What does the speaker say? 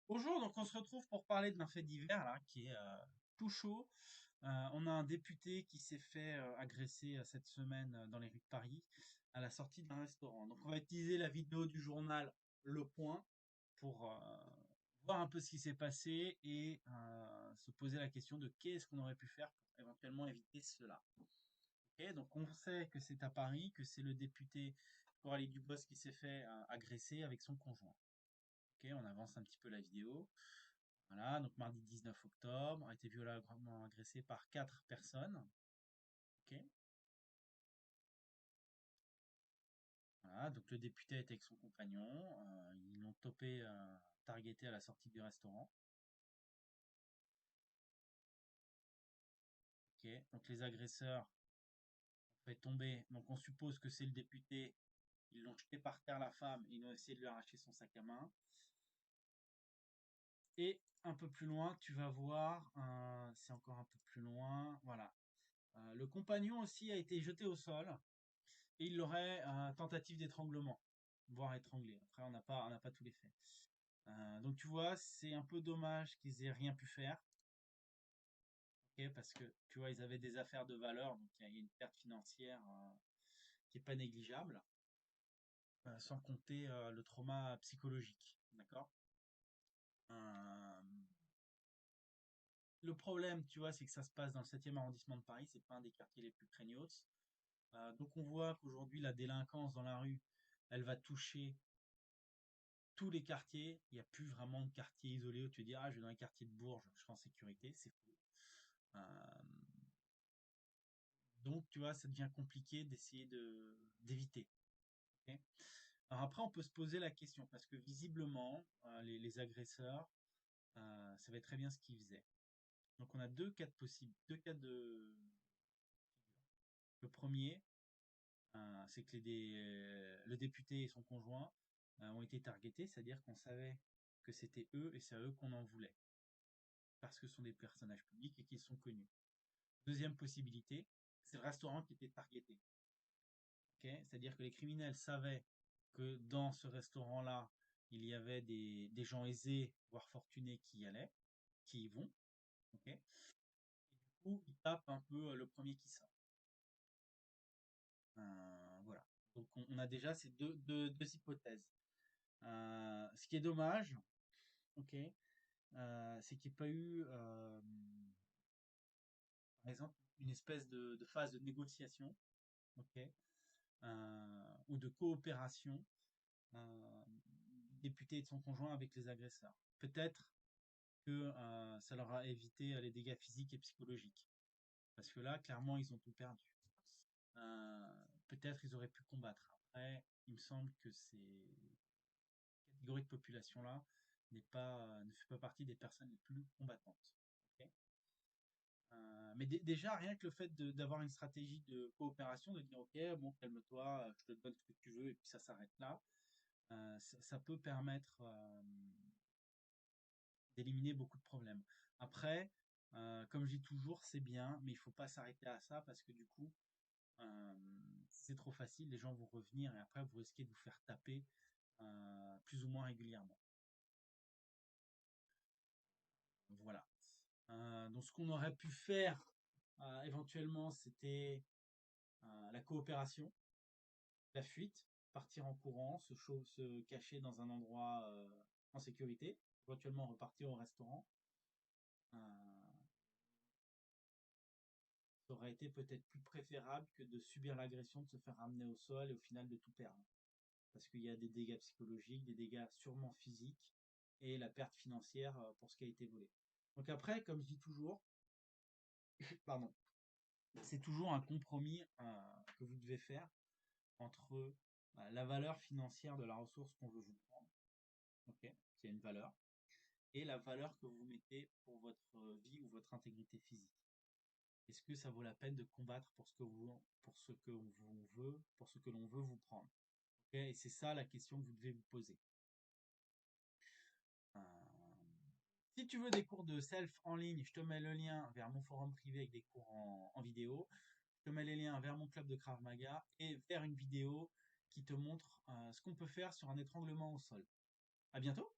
Bonjour, donc on se retrouve pour parler d'un fait divers là, qui est tout chaud. On a un député qui s'est fait agresser cette semaine dans les rues de Paris à la sortie d'un restaurant. Donc on va utiliser la vidéo du journal Le Point pour voir un peu ce qui s'est passé et se poser la question de qu'est-ce qu'on aurait pu faire pour éventuellement éviter cela. Ok, donc on sait que c'est à Paris, que c'est le député Coralie Dubos qui s'est fait agresser avec son conjoint. Ok, on avance un petit peu la vidéo. Voilà, donc mardi 19 octobre, a été violemment agressé par 4 personnes. Ok. Voilà, donc le député était avec son compagnon. Ils l'ont topé, targeté à la sortie du restaurant. Ok. Donc les agresseurs ont fait tomber. Donc on suppose que c'est le député. Ils l'ont jeté par terre la femme. Ils ont essayé de lui arracher son sac à main. Et un peu plus loin, tu vas voir, c'est encore un peu plus loin. Voilà. Le compagnon aussi a été jeté au sol. Et il aurait tentative d'étranglement, voire étranglé. Après, on n'a pas tous les faits. Donc tu vois, c'est un peu dommage qu'ils aient rien pu faire, ok, parce que tu vois, ils avaient des affaires de valeur, donc il y a une perte financière qui est pas négligeable, sans compter le trauma psychologique, d'accord. Euh, le problème, tu vois, c'est que ça se passe dans le 7e arrondissement de Paris, c'est pas un des quartiers les plus craignos. Donc on voit qu'aujourd'hui la délinquance dans la rue, elle va toucher tous les quartiers. Il n'y a plus vraiment de quartier isolé où tu dis, ah, je vais dans les quartiers de Bourges, je serai en sécurité. C'est faux. Euh, donc, tu vois, ça devient compliqué d'essayer d'éviter. Ok. Alors après, on peut se poser la question parce que visiblement, les agresseurs savaient très bien ce qu'ils faisaient. Donc, on a deux cas de possibles, deux cas de figure. Le premier, c'est que le député et son conjoint ont été targetés, c'est-à-dire qu'on savait que c'était eux et c'est à eux qu'on en voulait, parce que ce sont des personnages publics et qu'ils sont connus. Deuxième possibilité, c'est le restaurant qui était targeté. Okay, c'est-à-dire que les criminels savaient que dans ce restaurant-là, il y avait des gens aisés, voire fortunés qui y allaient, qui y vont. Okay, et du coup, ils tapent un peu le premier qui sort. Voilà. Donc on a déjà ces deux hypothèses. Ce qui est dommage, ok, c'est qu'il n'y ait pas eu, par exemple, une espèce de phase de négociation, ok, ou de coopération du député et de son conjoint avec les agresseurs. Peut-être que ça leur a évité les dégâts physiques et psychologiques. Parce que là, clairement, ils ont tout perdu. Euh, Peut-être ils auraient pu combattre. Après, il me semble que cette catégorie de population-là ne fait pas partie des personnes les plus combattantes. Okay. Mais déjà, rien que le fait d'avoir une stratégie de coopération, de dire ok, bon, calme-toi, je te donne ce que tu veux, et puis ça s'arrête là, ça peut permettre d'éliminer beaucoup de problèmes. Après, comme je dis toujours, c'est bien, mais il faut pas s'arrêter à ça parce que du coup, si c'est trop facile, les gens vont revenir et après vous risquez de vous faire taper plus ou moins régulièrement. Voilà. Donc ce qu'on aurait pu faire éventuellement, c'était la coopération, la fuite, partir en courant, se cacher dans un endroit en sécurité, éventuellement repartir au restaurant. Euh, Ça aurait été peut-être plus préférable que de subir l'agression, de se faire ramener au sol et au final de tout perdre. Parce qu'il y a des dégâts psychologiques, des dégâts sûrement physiques et la perte financière pour ce qui a été volé. Donc après, comme je dis toujours, pardon, c'est toujours un compromis que vous devez faire entre la valeur financière de la ressource qu'on veut vous prendre, ok, qui a une valeur, et la valeur que vous mettez pour votre vie ou votre intégrité physique. Est-ce que ça vaut la peine de combattre pour ce que l'on veut vous prendre? Okay, et c'est ça la question que vous devez vous poser. Euh, Si tu veux des cours de self en ligne, je te mets le lien vers mon forum privé avec des cours en vidéo. Je te mets les liens vers mon club de Krav Maga et vers une vidéo qui te montre ce qu'on peut faire sur un étranglement au sol. À bientôt!